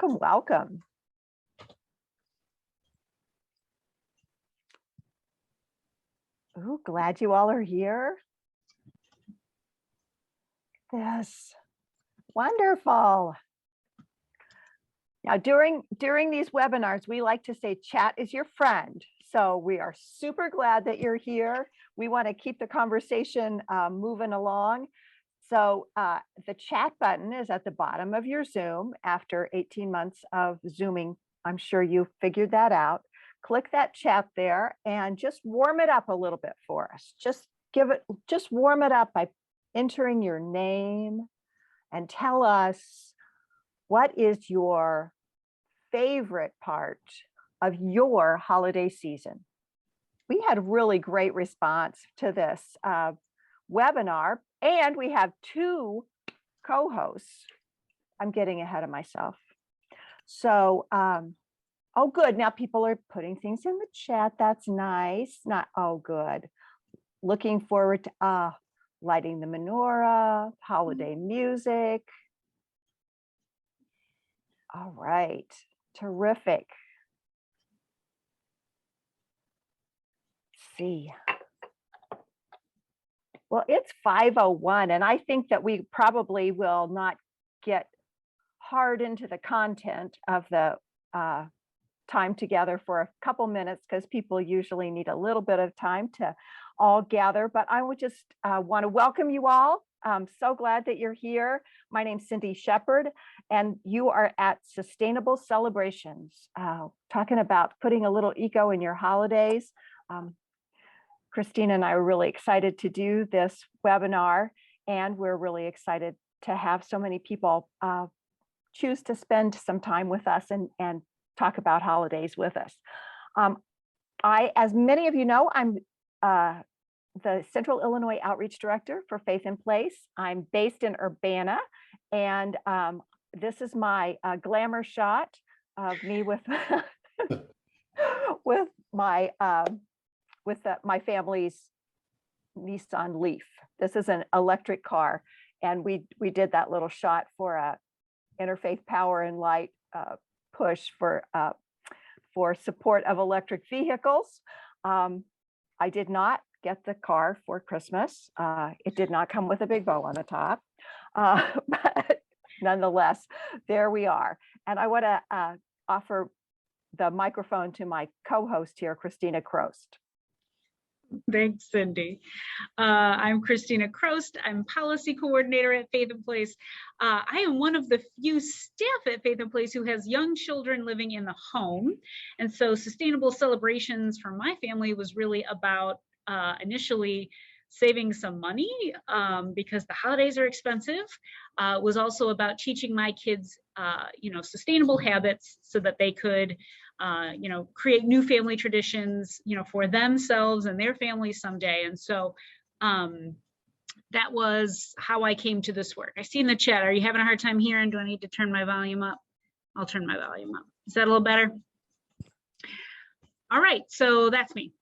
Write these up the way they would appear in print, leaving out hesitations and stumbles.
Welcome, welcome. Oh, glad you all are here. Yes, wonderful. Now, during these webinars, we like to say chat is your friend. So we are super glad that you're here. We want to keep the conversation moving along. So the chat button is at the bottom of your Zoom. After 18 months of Zooming, I'm sure you figured that out. Click that chat there and just warm it up a little bit for us. Just warm it up by entering your name and tell us what is your favorite part of your holiday season. We had really great response to this webinar, and we have two co-hosts. I'm getting ahead of myself. So, oh, good. Now people are putting things in the chat. That's nice. Oh, good. Looking forward to lighting the menorah, holiday music. All right. Terrific. Let's see. Well, it's 5:01, and I think that we probably will not get hard into the content of the time together for a couple minutes because people usually need a little bit of time to all gather. But I would just want to welcome you all. I'm so glad that you're here. My name's Cindy Shepard, and you are at Sustainable Celebrations, talking about putting a little eco in your holidays. Christina and I are really excited to do this webinar, and we're really excited to have so many people choose to spend some time with us and talk about holidays with us. As many of you know, I'm the Central Illinois Outreach Director for Faith in Place. I'm based in Urbana, and this is my glamour shot of me with with my my family's Nissan Leaf. This is an electric car, and we did that little shot for a Interfaith Power and Light push for support of electric vehicles. I did not get the car for Christmas. It did not come with a big bow on the top, but nonetheless, there we are. And I want to offer the microphone to my co-host here, Christina Krost. Thanks, Cindy. I'm Christina Krost. I'm policy coordinator at Faith in Place. I am one of the few staff at Faith in Place who has young children living in the home. And so Sustainable Celebrations for my family was really about initially saving some money because the holidays are expensive. It was also about teaching my kids, sustainable habits so that they could create new family traditions, for themselves and their families someday. And so that was how I came to this work. I see in the chat, are you having a hard time hearing? Do I need to turn my volume up? I'll turn my volume up. Is that a little better? All right, so that's me.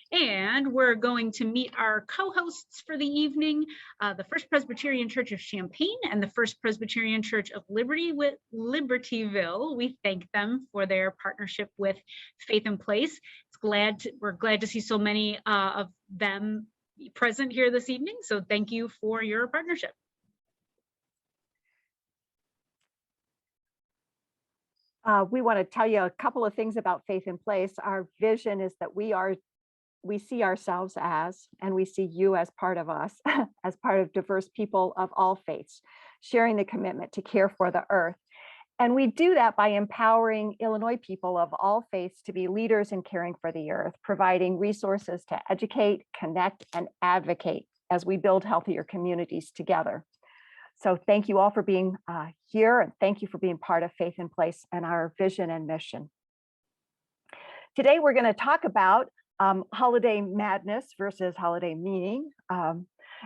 And we're going to meet our co-hosts for the evening, the First Presbyterian Church of Champaign and the First Presbyterian Church of Libertyville. We thank them for their partnership with Faith in Place. We're glad to see so many of them present here this evening. So thank you for your partnership. We want to tell you a couple of things about Faith in Place. Our vision is that we see ourselves as, and we see you as part of us, as part of diverse people of all faiths, sharing the commitment to care for the earth. And we do that by empowering Illinois people of all faiths to be leaders in caring for the earth, providing resources to educate, connect, and advocate as we build healthier communities together. So thank you all for being here, and thank you for being part of Faith in Place and our vision and mission. Today, we're going to talk about holiday madness versus holiday meaning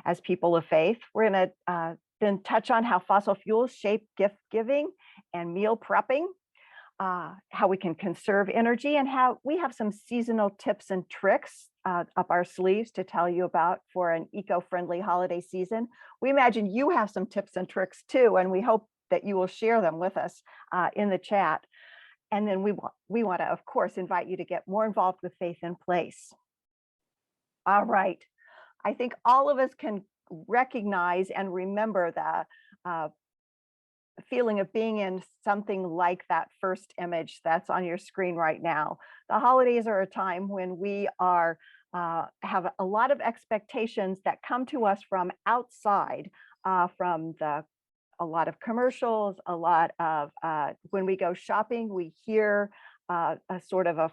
as people of faith. We're going to then touch on how fossil fuels shape gift giving and meal prepping. how we can conserve energy, and how we have some seasonal tips and tricks up our sleeves to tell you about for an eco-friendly holiday season. We imagine you have some tips and tricks too, and we hope that you will share them with us in the chat. And then we want to, of course, invite you to get more involved with Faith in Place. All right. I think all of us can recognize and remember the feeling of being in something like that first image that's on your screen right now. The holidays are a time when we are have a lot of expectations that come to us from outside, from a lot of commercials, a lot of when we go shopping, we hear a sort of a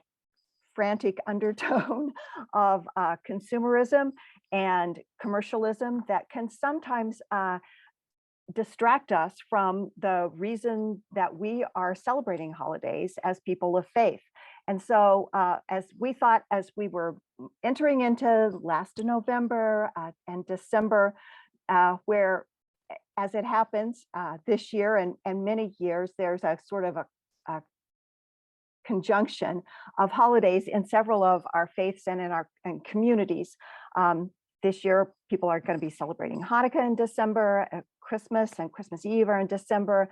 frantic undertone of consumerism and commercialism that can sometimes distract us from the reason that we are celebrating holidays as people of faith. And so as we thought, as we were entering into last November and December, where as it happens this year and many years, there's a sort of a conjunction of holidays in several of our faiths and in our communities. This year, people are going to be celebrating Hanukkah in December, Christmas and Christmas Eve are in December.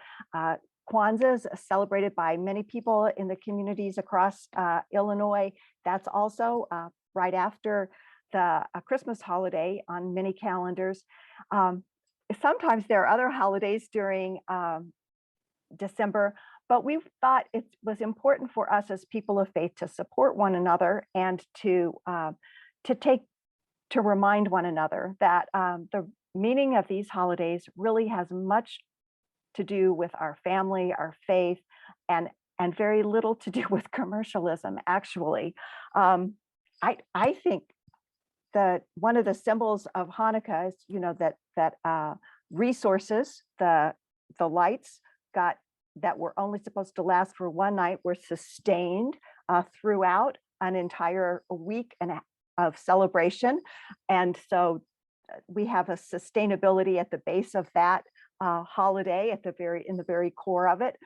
Kwanzaa is celebrated by many people in the communities across Illinois. That's also right after the Christmas holiday on many calendars. Sometimes there are other holidays during December, but we thought it was important for us as people of faith to support one another and to remind one another that the meaning of these holidays really has much to do with our family, our faith, and very little to do with commercialism, actually. I think that one of the symbols of Hanukkah is, that resources, the lights that were only supposed to last for one night were sustained throughout an entire week of celebration. And so we have a sustainability at the base of that holiday in the very core of it.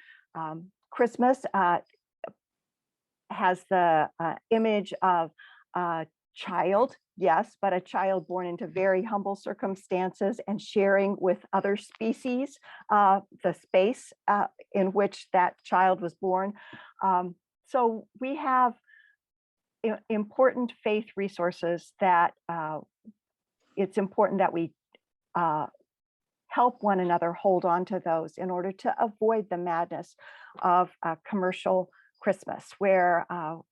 Christmas has the image of a child, yes, but a child born into very humble circumstances and sharing with other species the space in which that child was born. So we have important faith resources that it's important that we help one another hold on to those in order to avoid the madness of commercial Christmas, where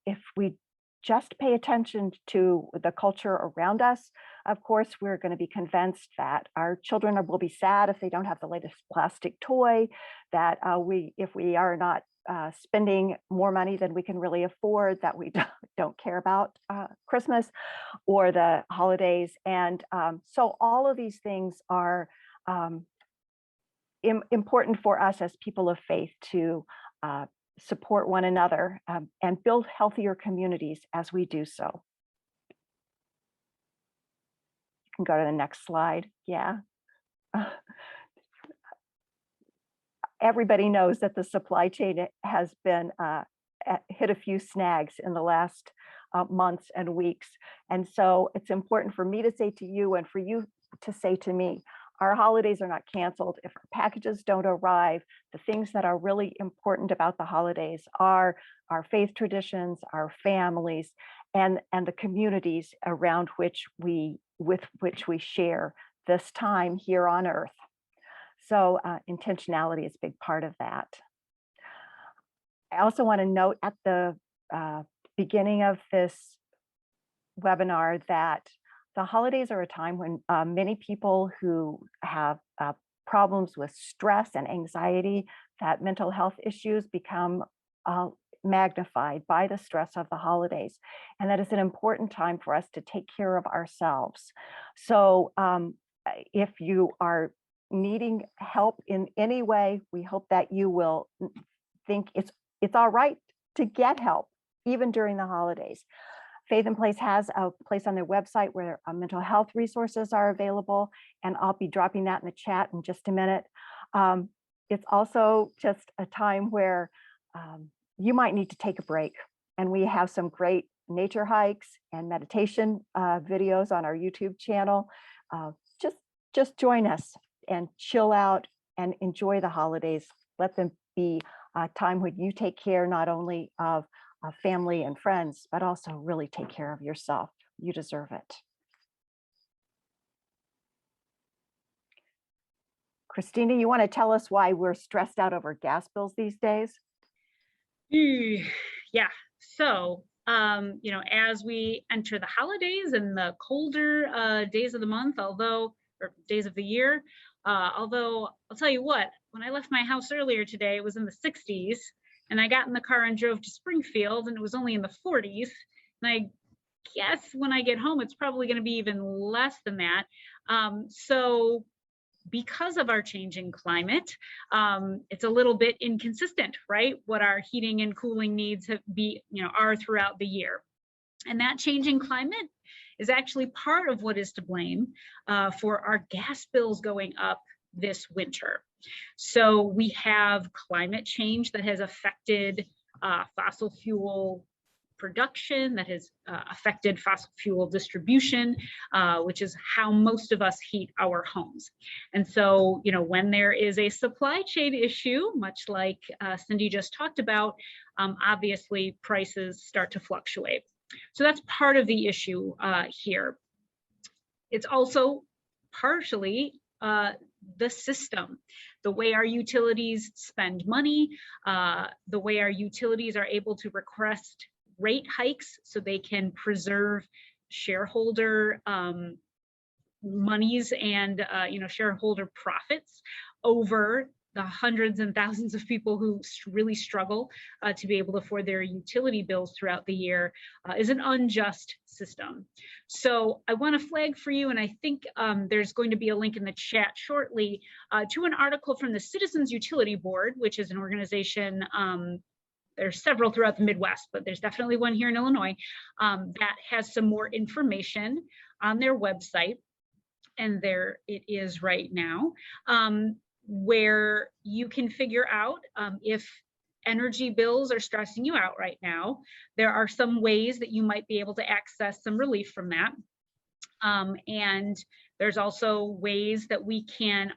if we just pay attention to the culture around us, of course, we're going to be convinced that our children will be sad if they don't have the latest plastic toy, that if we are not spending more money than we can really afford, that we don't care about Christmas or the holidays. And so all of these things are important for us as people of faith to support one another and build healthier communities as we do so. You can go to the next slide. Yeah. Everybody knows that the supply chain has been hit a few snags in the last months and weeks. And so it's important for me to say to you and for you to say to me, our holidays are not canceled if our packages don't arrive. The things that are really important about the holidays are our faith traditions, our families, and the communities around with which we share this time here on earth. So intentionality is a big part of that. I also want to note at the beginning of this webinar that the holidays are a time when many people who have problems with stress and anxiety, that mental health issues become magnified by the stress of the holidays. And that is an important time for us to take care of ourselves. So if you are needing help in any way, we hope that you will think it's all right to get help, even during the holidays. Faith in Place has a place on their website where mental health resources are available, and I'll be dropping that in the chat in just a minute. It's also just a time where you might need to take a break. And we have some great nature hikes and meditation videos on our YouTube channel. Just join us and chill out and enjoy the holidays. Let them be a time when you take care not only of family and friends, but also really take care of yourself. You deserve it. Christina, you want to tell us why we're stressed out over gas bills these days? Yeah. So, as we enter the holidays and the colder days of the month, or days of the year, although I'll tell you what, when I left my house earlier today, it was in the 60s, and I got in the car and drove to Springfield, and it was only in the 40s. And I guess when I get home, it's probably going to be even less than that. So because of our changing climate, it's a little bit inconsistent, right? What our heating and cooling needs are throughout the year. And that changing climate is actually part of what is to blame for our gas bills going up this winter. So we have climate change that has affected fossil fuel production, that has affected fossil fuel distribution, which is how most of us heat our homes. And so, when there is a supply chain issue, much like Cindy just talked about, obviously prices start to fluctuate. So that's part of the issue here. It's also partially the system, the way our utilities spend money, the way our utilities are able to request rate hikes so they can preserve shareholder monies and shareholder profits over the hundreds and thousands of people who really struggle to be able to afford their utility bills throughout the year is an unjust system. So I want to flag for you, and I think there's going to be a link in the chat shortly to an article from the Citizens Utility Board, which is an organization, there's several throughout the Midwest, but there's definitely one here in Illinois that has some more information on their website. And there it is right now, where you can figure out if energy bills are stressing you out right now. There are some ways that you might be able to access some relief from that. And there's also ways that we can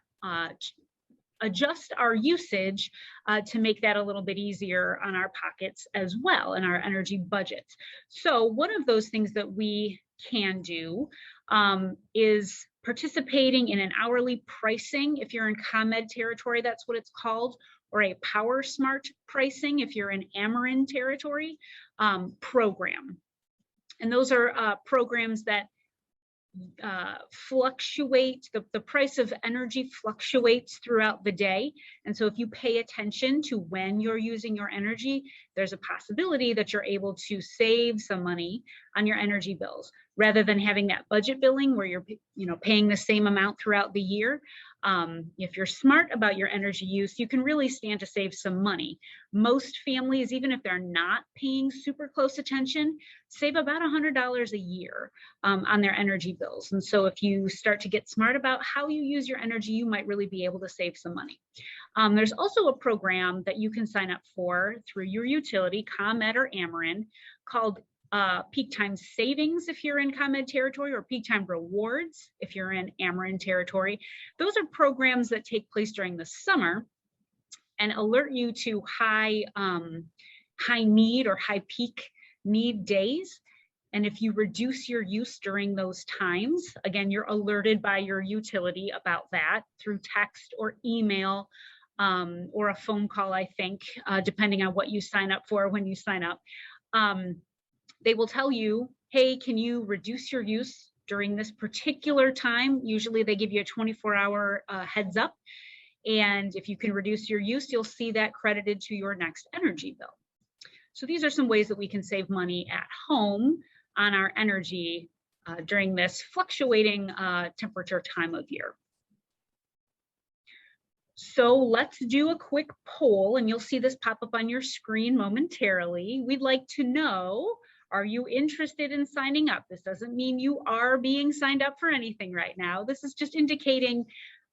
adjust our usage to make that a little bit easier on our pockets as well, and our energy budgets. So one of those things that we can do is participating in an hourly pricing. If you're in ComEd territory, that's what it's called, or a Power Smart pricing if you're in Ameren territory program. And those are programs that fluctuate, the price of energy fluctuates throughout the day. And so if you pay attention to when you're using your energy, there's a possibility that you're able to save some money on your energy bills rather than having that budget billing where you're paying the same amount throughout the year. If you're smart about your energy use, you can really stand to save some money. Most families, even if they're not paying super close attention, save about $100 a year on their energy bills. And so if you start to get smart about how you use your energy, you might really be able to save some money. There's also a program that you can sign up for through your utility, ComEd or Ameren, called Peak Time Savings if you're in ComEd territory, or Peak Time Rewards if you're in Ameren territory. Those are programs that take place during the summer and alert you to high need or high peak need days. And if you reduce your use during those times, again, you're alerted by your utility about that through text or email or a phone call, I think, depending on what you sign up for when you sign up. They will tell you, hey, can you reduce your use during this particular time? Usually they give you a 24-hour heads up. And if you can reduce your use, you'll see that credited to your next energy bill. So these are some ways that we can save money at home on our energy during this fluctuating temperature time of year. So let's do a quick poll, and you'll see this pop up on your screen momentarily. We'd like to know, are you interested in signing up? This doesn't mean you are being signed up for anything right now. This is just indicating,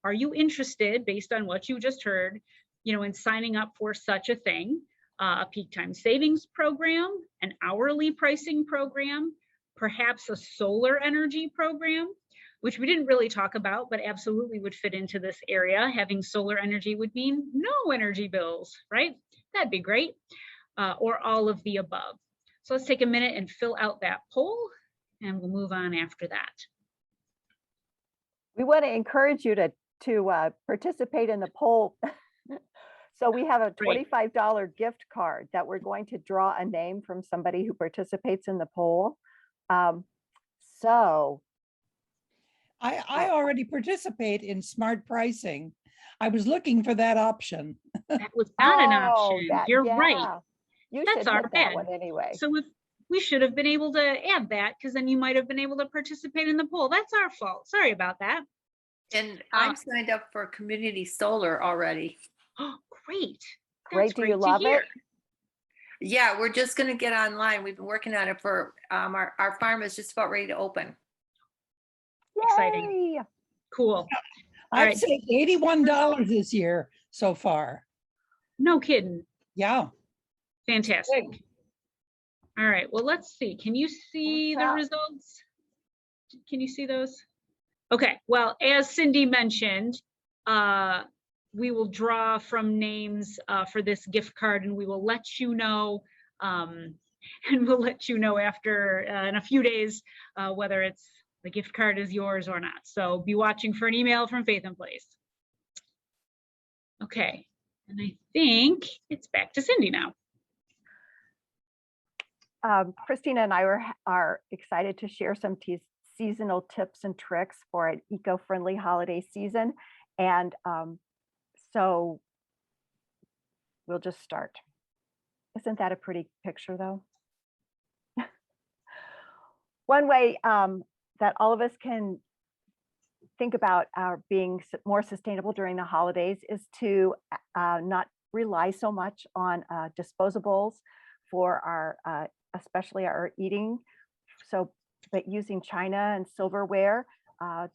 are you interested, based on what you just heard, in signing up for such a thing? a peak time savings program, an hourly pricing program, perhaps a solar energy program, which we didn't really talk about, but absolutely would fit into this area. Having solar energy would mean no energy bills, right? That'd be great. Or all of the above. So let's take a minute and fill out that poll, and we'll move on after that. We want to encourage you to participate in the poll. So we have a Right. $25 gift card that we're going to draw a name from somebody who participates in the poll. So I already participate in smart pricing. I was looking for that option. That was not an oh, option. that You're right. yeah, you That's should our hit that bad. one anyway. So if we should have been able to add that, because then you might have been able to participate in the poll. That's our fault. Sorry about that. And I'm signed up for community solar already. Oh, great. Great. That's Do you great to love hear. it? Yeah, we're just going to get online. We've been working on it for our farm is just about ready to open. Exciting. Yay! Cool. All I've right. saved $81 this year so far. No kidding. Yeah. Fantastic. All right. Well, let's see. Can you see the out. results? Can you see those? Okay. Well, as Cindy mentioned, we will draw from names for this gift card, and we will let you know, and we'll let you know after in a few days whether it's the gift card is yours or not. So be watching for an email from Faith and Place. Okay. And I think it's back to Cindy now. Christina and I are excited to share some seasonal tips and tricks for an eco-friendly holiday season. And so we'll just start. Isn't that a pretty picture though? One way that all of us can think about being more sustainable during the holidays is to not rely so much on disposables for our, especially our eating. So, but using china and silverware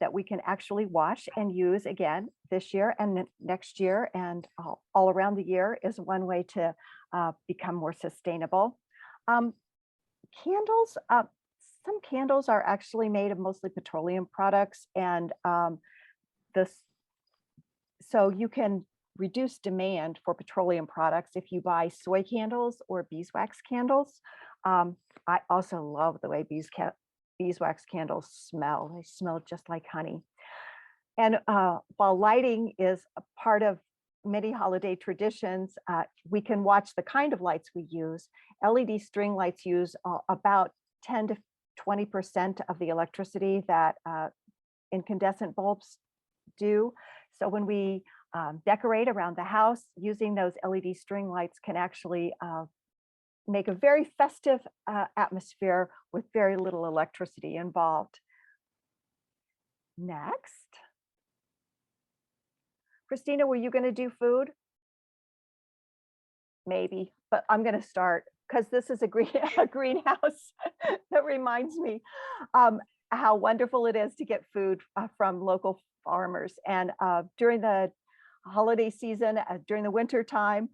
that we can actually wash and use again this year and next year and all around the year is one way to become more sustainable. Candles, some candles are actually made of mostly petroleum products, and so you can reduce demand for petroleum products if you buy soy candles or beeswax candles. I also love the way beeswax candles smell. They smell just like honey. And while lighting is a part of many holiday traditions, we can watch the kind of lights we use. LED string lights use about 10 to 20% of the electricity that incandescent bulbs do. So when we decorate around the house, using those LED string lights can actually make a very festive atmosphere with very little electricity involved. Next. Christina, were you going to do food? Maybe, but I'm going to start because this is a greenhouse that reminds me how wonderful it is to get food from local farmers. And during the holiday season, during the winter time,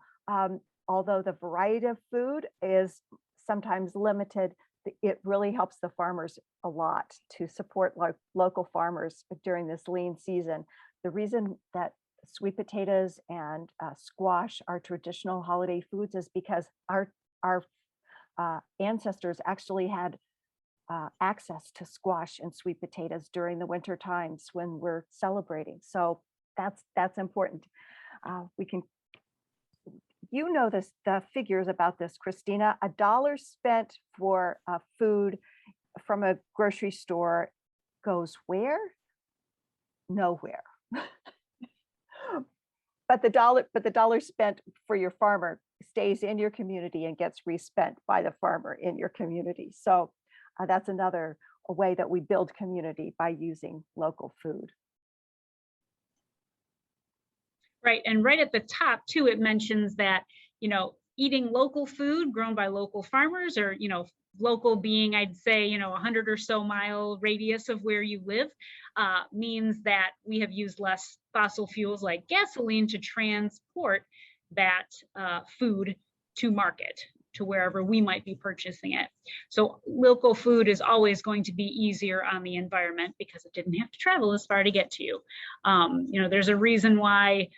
although the variety of food is sometimes limited, it really helps the farmers a lot to support local farmers during this lean season. The reason that sweet potatoes and squash are traditional holiday foods is because our ancestors actually had access to squash and sweet potatoes during the winter times when we're celebrating. So that's important. We can, you know, the figures about this, Christina. $1 spent for food from a grocery store goes where? Nowhere. But the dollar spent for your farmer stays in your community and gets respent by the farmer in your community. So that's another way that we build community by using local food. Right. And right at the top too, it mentions that, you know, eating local food grown by local farmers, or, you know, local being, I'd say, you know, 100 or so mile radius of where you live, means that we have used less fossil fuels like gasoline to transport that food to market, to wherever we might be purchasing it. So local food is always going to be easier on the environment because it didn't have to travel as far to get to you. You know, there's a reason why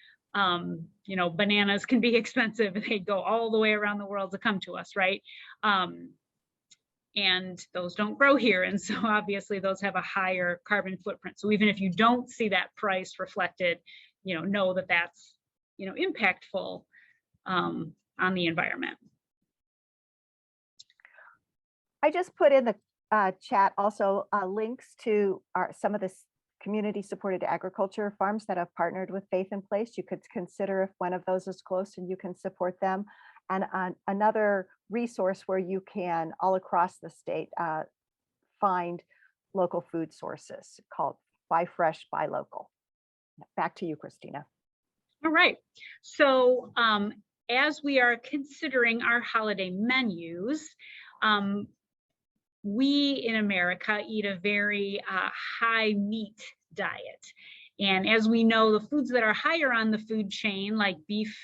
you know, bananas can be expensive. They go all the way around the world to come to us, right? And those don't grow here. And so obviously those have a higher carbon footprint. So even if you don't see that price reflected, you know that that's, you know, impactful on the environment. I just put in the chat also links to some of the community supported agriculture farms that have partnered with Faith in Place. You could consider if one of those is close and you can support them. And another resource where you can all across the state find local food sources called Buy Fresh, Buy Local. Back to you, Christina. All right. So as we are considering our holiday menus, we in America eat a very high meat diet. And as we know, the foods that are higher on the food chain, like beef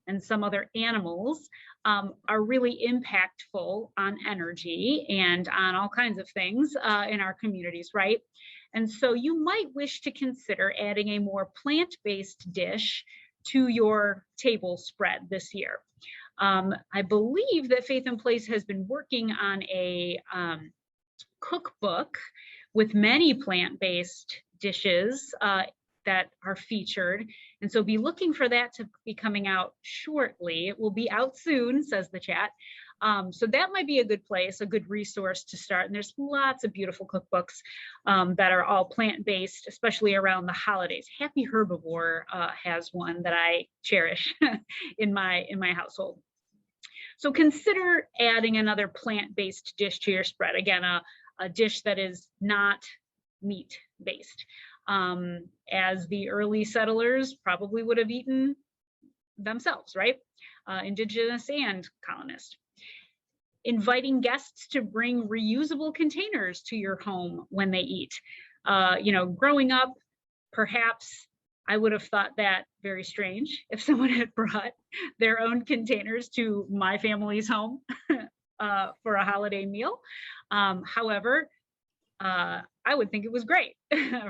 and some other animals, are really impactful on energy and on all kinds of things in our communities, right? And so you might wish to consider adding a more plant-based dish to your table spread this year. I believe that Faith in Place has been working on a cookbook with many plant-based dishes that are featured. And so be looking for that to be coming out shortly. It will be out soon, says the chat. So that might be a good place, a good resource to start. And there's lots of beautiful cookbooks that are all plant-based, especially around the holidays. Happy Herbivore has one that I cherish in my household. So consider adding another plant-based dish to your spread. Again, a dish that is not meat-based. As the early settlers probably would have eaten themselves, right? Indigenous and colonist. Inviting guests to bring reusable containers to your home when they eat. You know, growing up, perhaps I would have thought that very strange if someone had brought their own containers to my family's home for a holiday meal. However, I would think it was great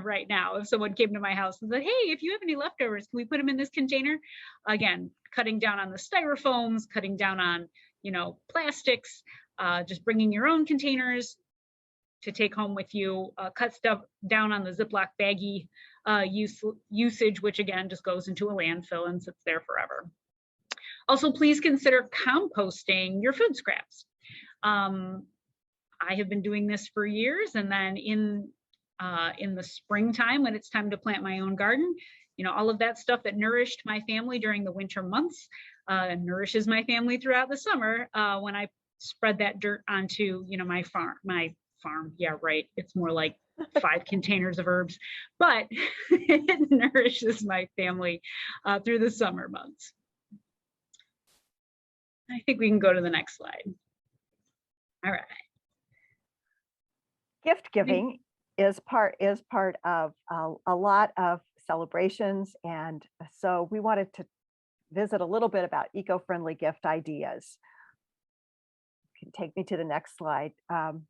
right now if someone came to my house and said, hey, if you have any leftovers, can we put them in this container? Again, cutting down on the styrofoams, cutting down on, you know, plastics, just bringing your own containers to take home with you, cut stuff down on the Ziploc baggie usage, which again just goes into a landfill and sits there forever. Also, please consider composting your food scraps. I have been doing this for years, and then in the springtime, when it's time to plant my own garden, you know, all of that stuff that nourished my family during the winter months nourishes my family throughout the summer when I spread that dirt onto, you know, my farm. Yeah, right. It's more like 5 containers of herbs, but it nourishes my family through the summer months. I think we can go to the next slide. All right. Gift giving is part of a lot of celebrations. And so we wanted to visit a little bit about eco-friendly gift ideas. You can take me to the next slide. In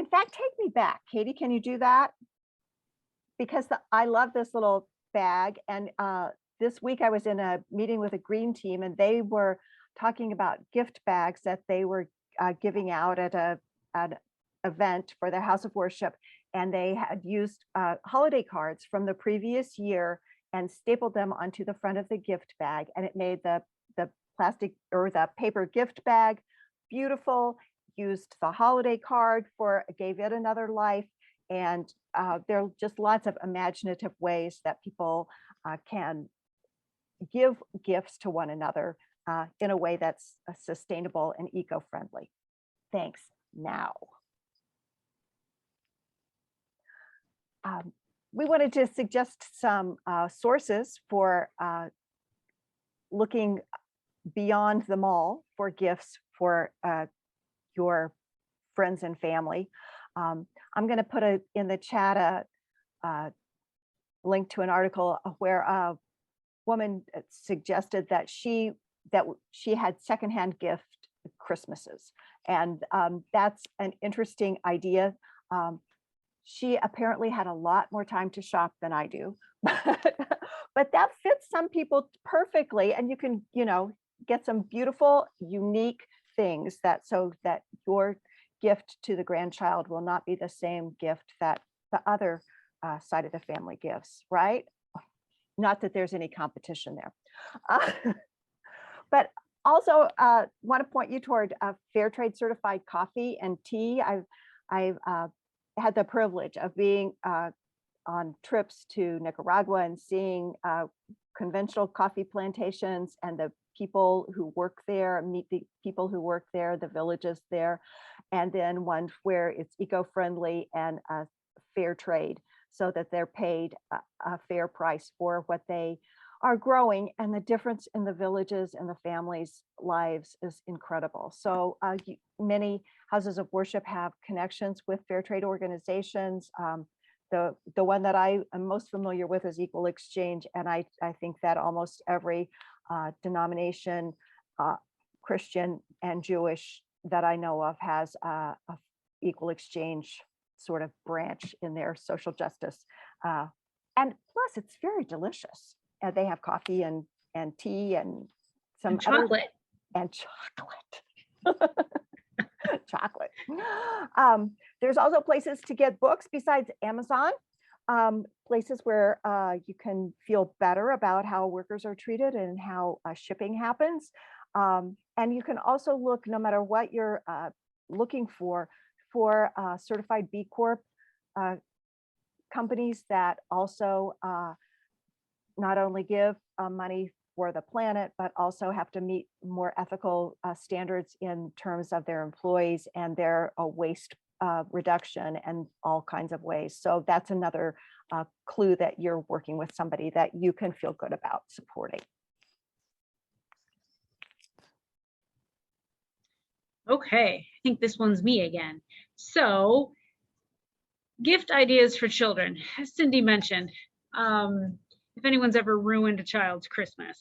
fact, take me back. Katie, can you do that? Because I love this little bag. And this week I was in a meeting with a green team, and they were talking about gift bags that they were giving out at an event for their house of worship. And they had used holiday cards from the previous year and stapled them onto the front of the gift bag. And it made the plastic or the paper gift bag beautiful, used the holiday card gave it another life. And there are just lots of imaginative ways that people can give gifts to one another in a way that's sustainable and eco-friendly. Thanks. Now, we wanted to suggest some sources for looking beyond the mall for gifts for your friends and family. I'm going to put in the chat a link to an article where woman suggested that she had secondhand gift Christmases, and that's an interesting idea. She apparently had a lot more time to shop than I do, but that fits some people perfectly, and you can, get some beautiful, unique things so that your gift to the grandchild will not be the same gift that the other side of the family gives, right? Not that there's any competition there. But also want to point you toward fair trade certified coffee and tea. I've had the privilege of being on trips to Nicaragua and seeing conventional coffee plantations and the people who work there, meet the people who work there, the villages there, and then one where it's eco-friendly and fair trade, so that they're paid a fair price for what they are growing. And the difference in the villages and the families' lives is incredible. So many houses of worship have connections with fair trade organizations. The one that I am most familiar with is Equal Exchange, and I think that almost every denomination, Christian and Jewish, that I know of has a Equal Exchange sort of branch in their social justice. And plus, it's very delicious. They have coffee and tea and some And chocolate. And chocolate. Chocolate. There's also places to get books besides Amazon, places where you can feel better about how workers are treated and how shipping happens. And you can also look, no matter what you're looking for certified B Corp companies that also not only give money for the planet, but also have to meet more ethical standards in terms of their employees and their waste reduction and all kinds of ways. So that's another clue that you're working with somebody that you can feel good about supporting. Okay, I think this one's me again. So, gift ideas for children. As Cindy mentioned, if anyone's ever ruined a child's Christmas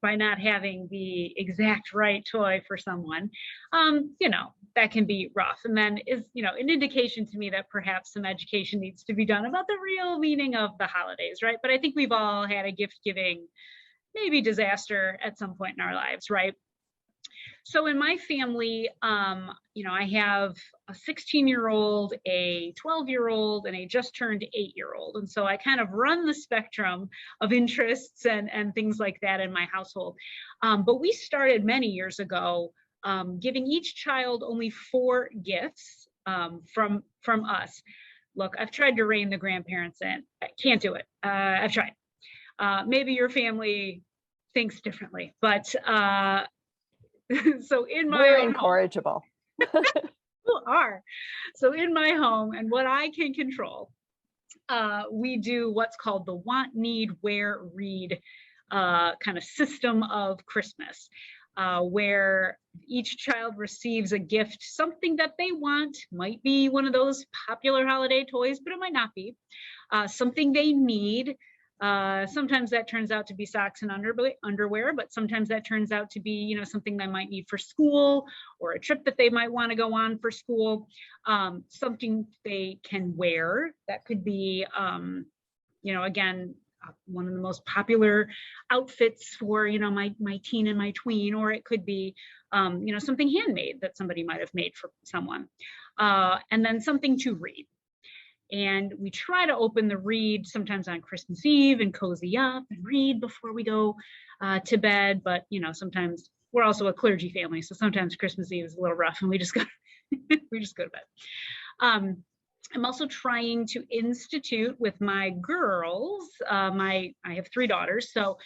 by not having the exact right toy for someone, that can be rough. And then is, an indication to me that perhaps some education needs to be done about the real meaning of the holidays, right? But I think we've all had a gift giving, maybe disaster at some point in our lives, right? So in my family, I have a 16-year-old, a 12-year-old, and a just turned 8-year-old. And so I kind of run the spectrum of interests and things like that in my household. But we started many years ago giving each child only 4 gifts from us. Look, I've tried to rein the grandparents in. I can't do it. I've tried. Maybe your family thinks differently, but so in my We're incorrigible. You are. So in my home, and what I can control, we do what's called the want, need, wear, read kind of system of Christmas, where each child receives a gift, something that they want. Might be one of those popular holiday toys, but it might not be. Something they need. Sometimes that turns out to be socks and underwear, but sometimes that turns out to be, something they might need for school, or a trip that they might want to go on for school, something they can wear. That could be, again, one of the most popular outfits for, my teen and my tween, or it could be, something handmade that somebody might have made for someone, and then something to read. And we try to open the read sometimes on Christmas Eve and cozy up and read before we go to bed. But, sometimes we're also a clergy family. So sometimes Christmas Eve is a little rough and we just go, we just go to bed. I'm also trying to institute with my girls, I have 3 daughters. So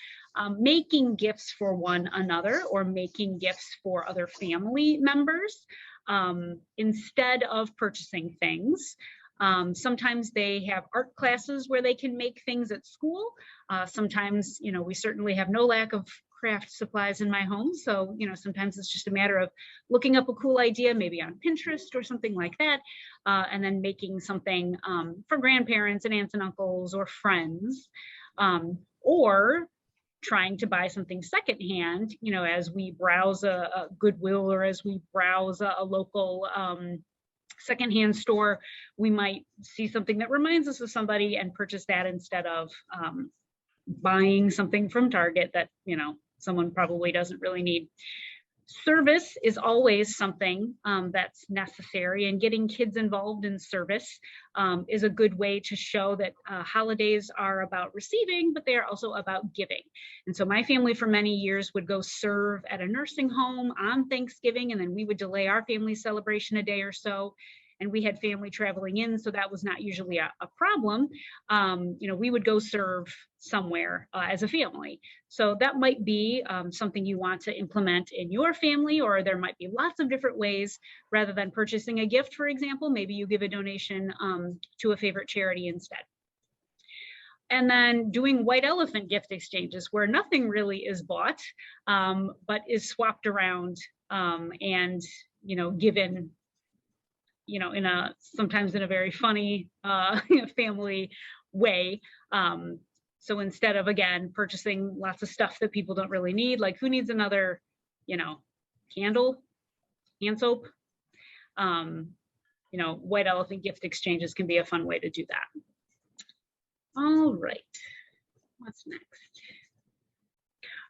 making gifts for one another, or making gifts for other family members instead of purchasing things. Sometimes they have art classes where they can make things at school. Sometimes, we certainly have no lack of craft supplies in my home. So, sometimes it's just a matter of looking up a cool idea, maybe on Pinterest or something like that, and then making something for grandparents and aunts and uncles or friends. Or trying to buy something secondhand, you know, as we browse a Goodwill or as we browse a local secondhand store, we might see something that reminds us of somebody and purchase that instead of buying something from Target that, you know, someone probably doesn't really need. Service is always something that's necessary, and getting kids involved in service is a good way to show that holidays are about receiving, but they are also about giving. And so my family for many years would go serve at a nursing home on Thanksgiving, and then we would delay our family celebration a day or so. And we had family traveling in, so that was not usually a problem. You know, we would go serve somewhere as a family. So that might be something you want to implement in your family, or there might be lots of different ways. Rather than purchasing a gift, for example, maybe you give a donation to a favorite charity instead. And then doing white elephant gift exchanges where nothing really is bought, but is swapped around and, you know, given, you know, sometimes in a very funny family way. So instead of, again, purchasing lots of stuff that people don't really need, like who needs another, you know, candle, hand soap? You know, white elephant gift exchanges can be a fun way to do that. All right, what's next?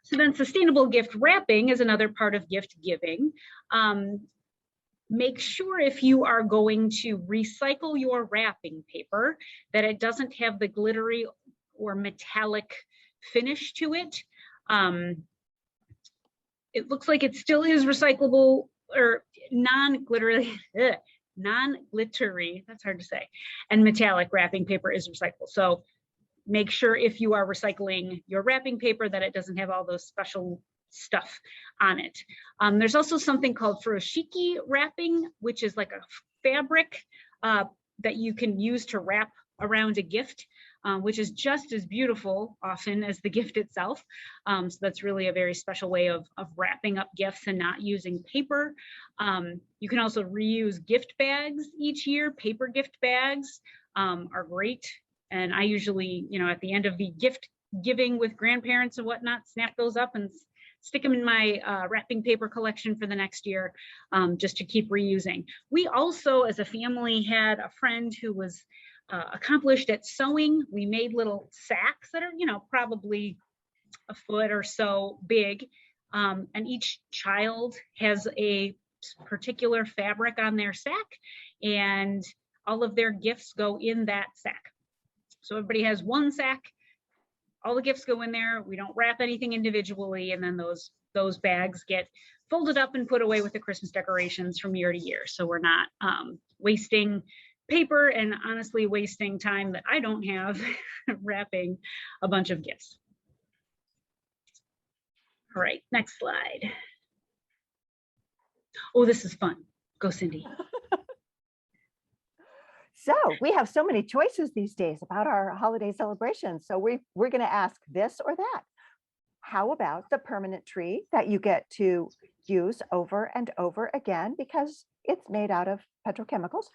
So then sustainable gift wrapping is another part of gift giving. Make sure if you are going to recycle your wrapping paper that it doesn't have the glittery or metallic finish to it. It looks like it still is recyclable or non-glittery, non-glittery, that's hard to say, and metallic wrapping paper is recyclable. So make sure if you are recycling your wrapping paper that it doesn't have all those special stuff on it. There's also something called furoshiki wrapping, which is like a fabric that you can use to wrap around a gift, which is just as beautiful often as the gift itself. So that's really a very special way of wrapping up gifts and not using paper. You can also reuse gift bags each year. Paper gift bags are great. And I usually, you know, at the end of the gift giving with grandparents and whatnot, snap those up and stick them in my wrapping paper collection for the next year, just to keep reusing. We also, as a family, had a friend who was accomplished at sewing. We made little sacks that are, you know, probably a foot or so big. And each child has a particular fabric on their sack, and all of their gifts go in that sack. So everybody has one sack, all the gifts go in there. We don't wrap anything individually, and then those bags get folded up and put away with the Christmas decorations from year to year. So we're not wasting paper and honestly wasting time that I don't have wrapping a bunch of gifts. All right, next slide. Oh, this is fun. Go, Cindy. So we have so many choices these days about our holiday celebrations. So we're going to ask this or that. How about the permanent tree that you get to use over and over again because it's made out of petrochemicals,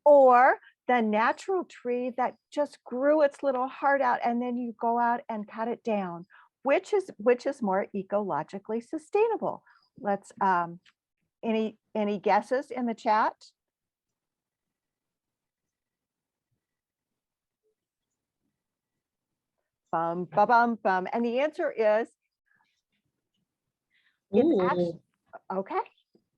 or the natural tree that just grew its little heart out and then you go out and cut it down? Which is more ecologically sustainable? Let's any guesses in the chat? Bum, ba, bum, bum. And the answer is, okay.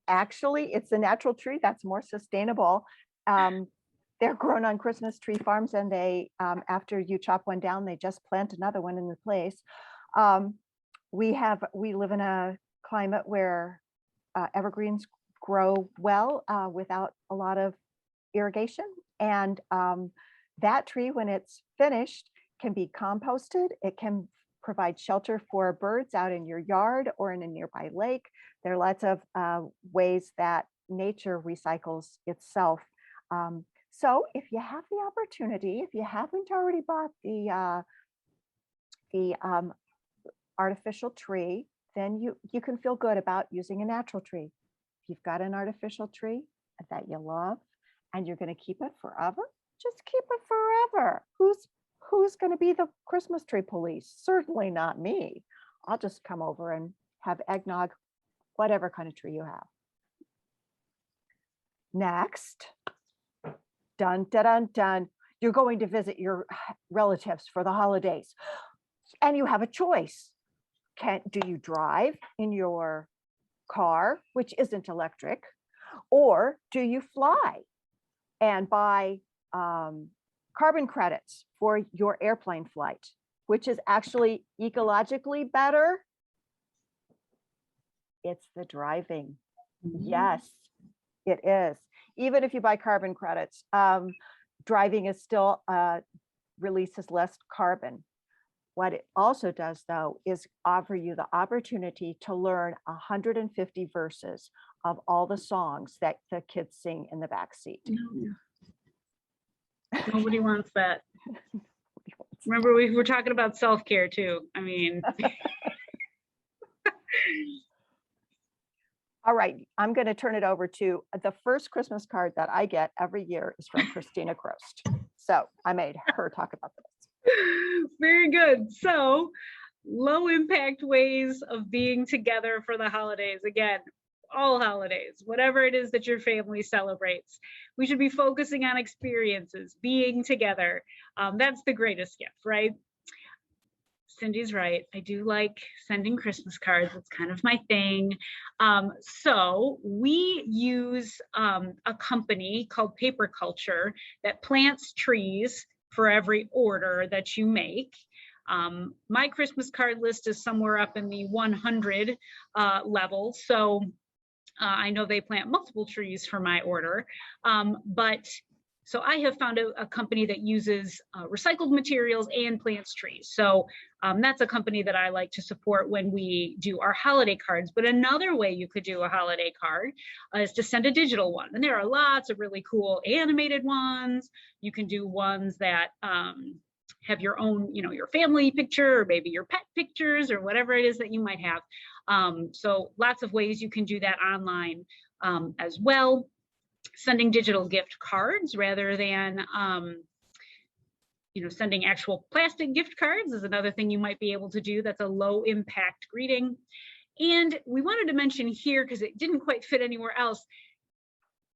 Actually, it's a natural tree that's more sustainable. They're grown on Christmas tree farms, and they, after you chop one down, they just plant another one in the place. We live in a climate where evergreens grow well without a lot of irrigation. And that tree, when it's finished, can be composted. It can provide shelter for birds out in your yard or in a nearby lake. There are lots of ways that nature recycles itself. So if you have the opportunity, if you haven't already bought the artificial tree, then you can feel good about using a natural tree. If you've got an artificial tree that you love and you're going to keep it forever, just keep it forever. Who's going to be the Christmas tree police? Certainly not me. I'll just come over and have eggnog, whatever kind of tree you have. Next, dun, dun, dun, dun, you're going to visit your relatives for the holidays. And you have a choice. Do you drive in your car, which isn't electric, or do you fly and buy carbon credits for your airplane flight, which is actually ecologically better? It's the driving. Yes, it is. Even if you buy carbon credits, driving is still releases less carbon. What it also does, though, is offer you the opportunity to learn 150 verses of all the songs that the kids sing in the back seat. Nobody wants that. Remember, we were talking about self-care too. I mean. All right, I'm going to turn it over to the first Christmas card that I get every year is from Christina Krost. So I made her talk about this. Very good. So, low impact ways of being together for the holidays. Again, all holidays, whatever it is that your family celebrates, we should be focusing on experiences, being together. That's the greatest gift, right? Cindy's right. I do like sending Christmas cards. It's kind of my thing. So we use a company called Paper Culture that plants trees for every order that you make. My Christmas card list is somewhere up in the 100 level. So I know they plant multiple trees for my order, so I have found a company that uses recycled materials and plants trees. So that's a company that I like to support when we do our holiday cards. But another way you could do a holiday card is to send a digital one. And there are lots of really cool animated ones. You can do ones that have your own, your family picture or maybe your pet pictures or whatever it is that you might have. So lots of ways you can do that online as well. Sending digital gift cards rather than sending actual plastic gift cards is another thing you might be able to do. That's a low impact greeting. And we wanted to mention here, because it didn't quite fit anywhere else,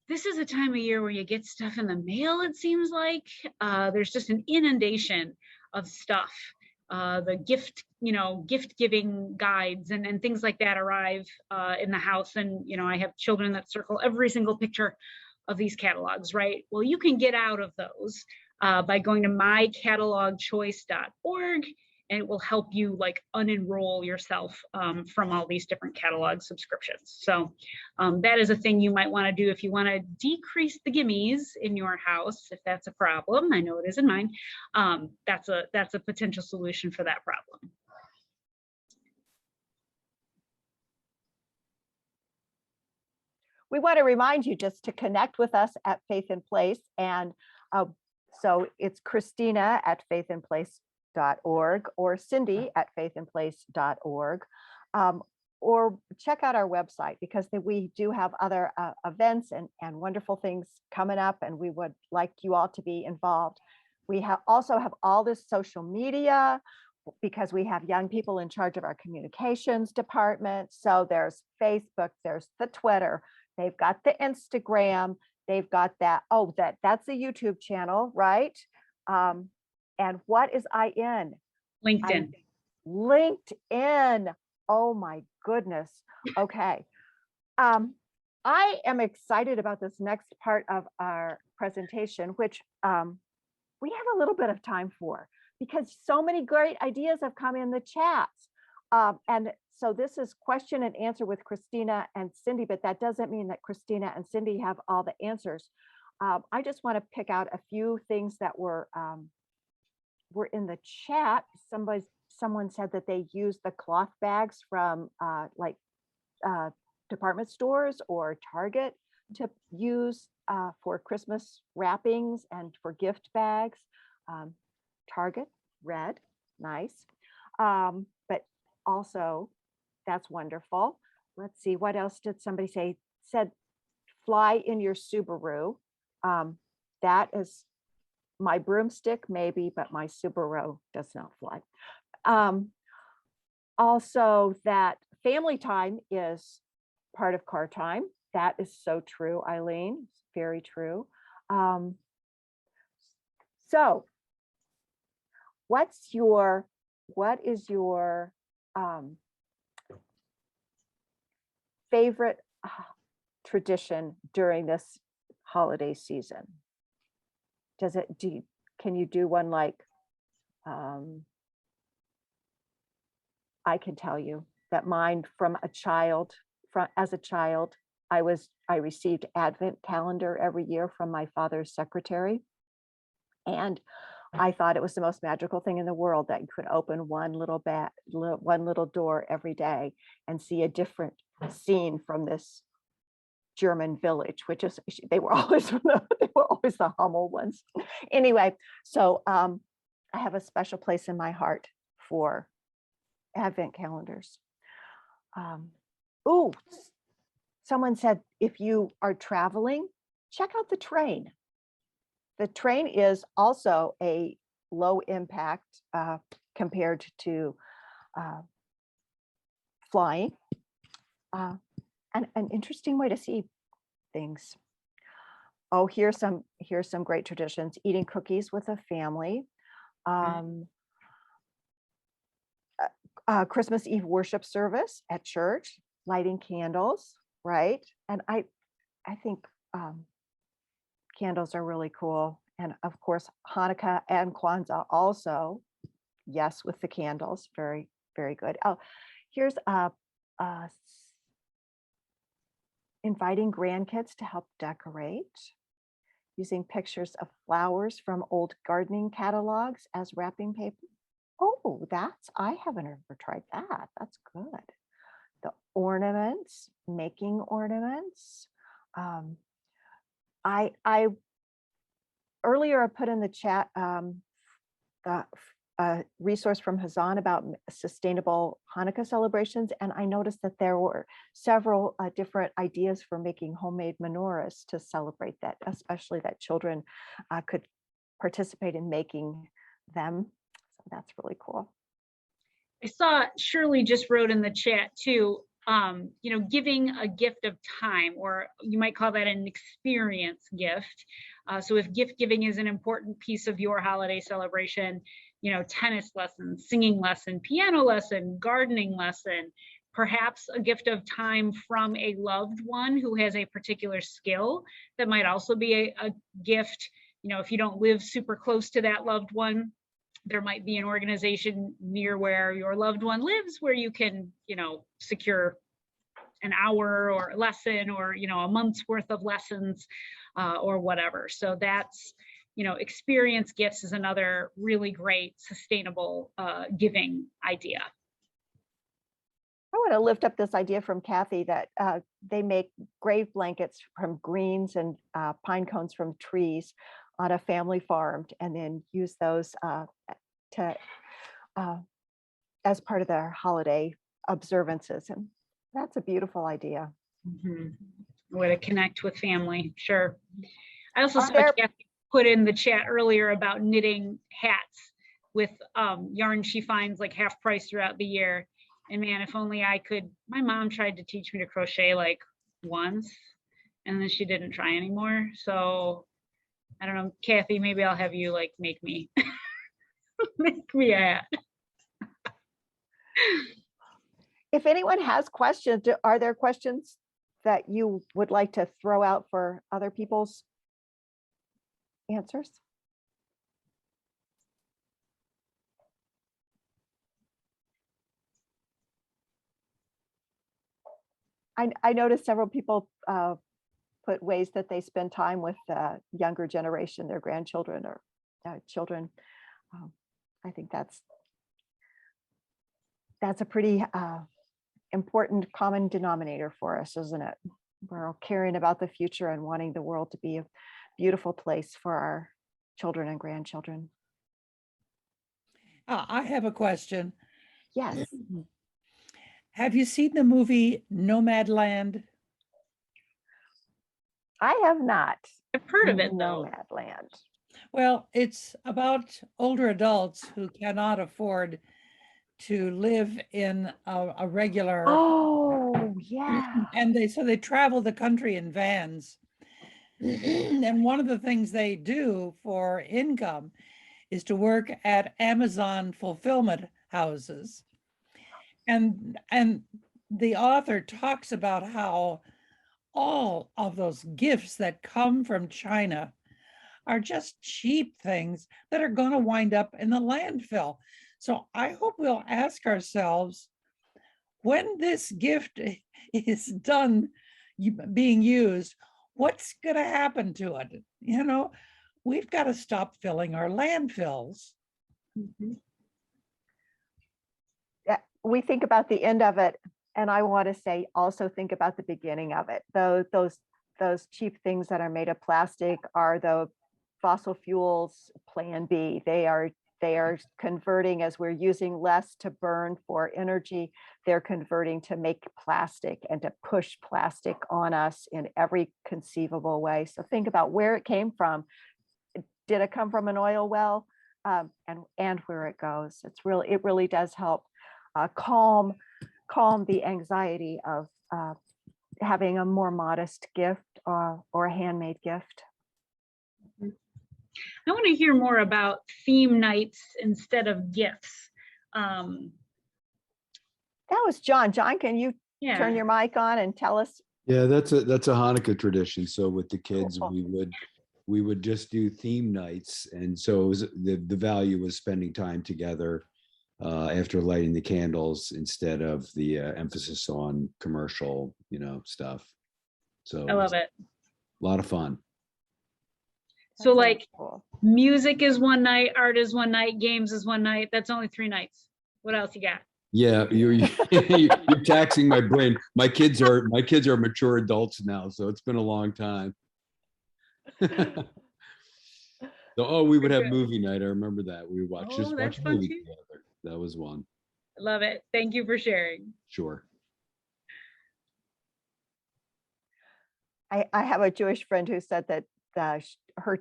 this is a time of year where you get stuff in the mail, it seems like. There's just an inundation of stuff. The gift giving guides and things like that arrive in the house. And, I have children that circle every single picture of these catalogs, right? Well, you can get out of those by going to mycatalogchoice.org, and it will help you unenroll yourself from all these different catalog subscriptions. So that is a thing you might want to do if you want to decrease the gimmies in your house, if that's a problem. I know it is in mine. That's a potential solution for that problem. We want to remind you just to connect with us at Faith in Place. And so it's Christina at faithinplace.org or Cindy at faithinplace.org, or check out our website, because we do have other events and wonderful things coming up, and we would like you all to be involved. We also have all this social media, because we have young people in charge of our communications department. So there's Facebook, there's the Twitter, they've got the Instagram, they've got that, that's the YouTube channel, right? And what is I in? LinkedIn. LinkedIn. Oh my goodness. Okay. I am excited about this next part of our presentation, which we have a little bit of time for, because so many great ideas have come in the chats. And so this is question and answer with Christina and Cindy, but that doesn't mean that Christina and Cindy have all the answers. I just want to pick out a few things that were in the chat. Someone said that they use the cloth bags from department stores or Target to use for Christmas wrappings and for gift bags. Target, red, nice. But also, that's wonderful. Let's see, what else did somebody say? Said, fly in your Subaru. That is my broomstick, maybe, but my Subaru does not fly. Also that family time is part of car time. That is so true, Eileen. It's very true. So what is your favorite tradition during this holiday season? Can you do one like, I can tell you that mine as a child, I received Advent calendar every year from my father's secretary. And I thought it was the most magical thing in the world that you could open one little door every day and see a different scene from this German village, which is they were always the Hummel ones. Anyway, so I have a special place in my heart for Advent calendars. Oh, someone said if you are traveling, check out the train. The train is also a low impact compared to flying, and an interesting way to see things. Oh, here's some great traditions: eating cookies with a family, Christmas Eve worship service at church, lighting candles, right? And I think candles are really cool. And of course, Hanukkah and Kwanzaa also, yes, with the candles, very, very good. Oh, here's inviting grandkids to help decorate, using pictures of flowers from old gardening catalogs as wrapping paper. Oh, I haven't ever tried that. That's good. The ornaments, making ornaments. I earlier I put in the chat the resource from Hazan about sustainable Hanukkah celebrations, and I noticed that there were several different ideas for making homemade menorahs to celebrate that, especially that children could participate in making them. So that's really cool. I saw Shirley just wrote in the chat too, giving a gift of time, or you might call that an experience gift. So if gift giving is an important piece of your holiday celebration, tennis lesson, singing lesson, piano lesson, gardening lesson, perhaps a gift of time from a loved one who has a particular skill, that might also be a gift. If you don't live super close to that loved one, there might be an organization near where your loved one lives where you can, secure an hour or a lesson, or, a month's worth of lessons, or whatever. So that's, experience gifts is another really great sustainable giving idea. I want to lift up this idea from Kathy that they make grave blankets from greens and pine cones from trees on a family farm, and then use those as part of their holiday observances. And that's a beautiful idea. Way to connect with family, sure. I also saw there- Kathy put in the chat earlier about knitting hats with yarn she finds like half price throughout the year. And man, if only I could. My mom tried to teach me to crochet like once, and then she didn't try anymore. So I don't know, Kathy, maybe I'll have you like make me make me a hat. If anyone has questions, are there questions that you would like to throw out for other people's answers? I noticed several people put ways that they spend time with the younger generation, their grandchildren or children. I think that's a pretty important common denominator for us, isn't it? We're all caring about the future and wanting the world to be a beautiful place for our children and grandchildren. I have a question. Yes. Have you seen the movie Nomadland? I have not. I've heard of it though. Nomadland. Well, it's about older adults who cannot afford to live in a regular, Oh, yeah. and they travel the country in vans. And one of the things they do for income is to work at Amazon fulfillment houses. And the author talks about how all of those gifts that come from China are just cheap things that are going to wind up in the landfill. So I hope we'll ask ourselves, when this gift is done being used, what's going to happen to it? You know, we've got to stop filling our landfills. Mhm. We think about the end of it, and I want to say also think about the beginning of it. Those cheap things that are made of plastic are the fossil fuels plan B. They are converting, as we're using less to burn for energy, they're converting to make plastic and to push plastic on us in every conceivable way. So think about where it came from. Did it come from an oil well? And where it goes. It really does help calm the anxiety of having a more modest gift or a handmade gift. I want to hear more about theme nights instead of gifts. That was John. John, can you turn Yeah, your mic on and tell us? Yeah, that's a Hanukkah tradition. So with the kids, Cool. we would just do theme nights, and so it was, the value was spending time together after lighting the candles instead of the emphasis on commercial, stuff. So I love it. a lot of fun. So That sounds like cool. music is one night, art is one night, games is one night. That's only 3 nights. What else you got? Yeah, you're taxing my brain. My kids are mature adults now, so it's been a long time. So, we would have Good. movie night. I remember that. We would watch Oh, that's a fun movie too. together. That was one. Love it. Thank you for sharing. Sure. I have a Jewish friend who said that her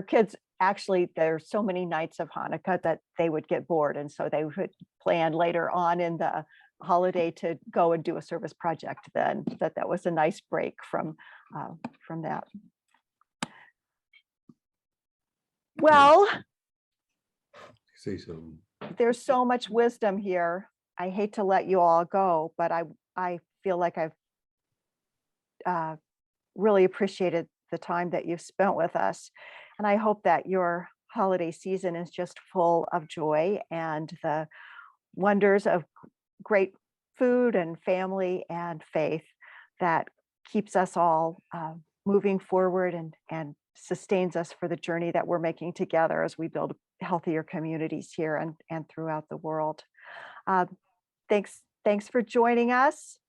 kids, actually, there's so many nights of Hanukkah that they would get bored, and so they would plan later on in the holiday to go and do a service project. Then that was a nice break from that. Well, Say something. there's so much wisdom here. I hate to let you all go, but I feel like I've really appreciated the time that you've spent with us. And I hope that your holiday season is just full of joy and the wonders of great food and family and faith that keeps us all moving forward and sustains us for the journey that we're making together as we build healthier communities here and throughout the world. Thanks for joining us.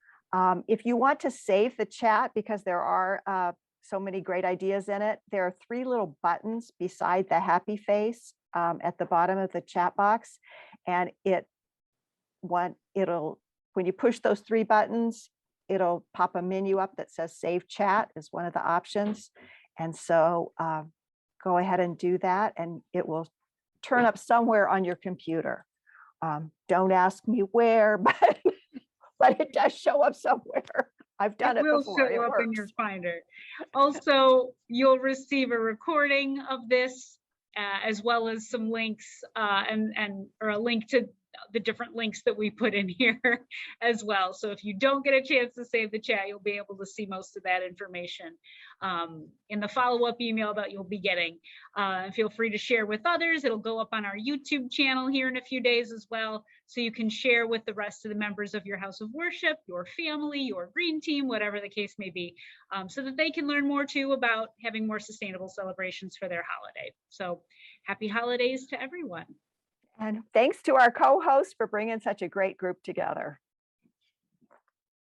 If you want to save the chat, because there are so many great ideas in it, there are 3 little buttons beside the happy face at the bottom of the chat box. And when you push those 3 buttons, it'll pop a menu up that says Save Chat is one of the options. And so go ahead and do that, and it will turn up somewhere on your computer. Don't ask me where, but it does show up somewhere. I've done it will before. show It up works. in your Finder. Also, you'll receive a recording of this as well as some links or a link to the different links that we put in here as well. So if you don't get a chance to save the chat, you'll be able to see most of that information in the follow-up email that you'll be getting. Feel free to share with others. It'll go up on our YouTube channel here in a few days as well, so you can share with the rest of the members of your house of worship, your family, your green team, whatever the case may be, so that they can learn more too about having more sustainable celebrations for their holiday. So happy holidays to everyone. And thanks to our co-host for bringing such a great group together.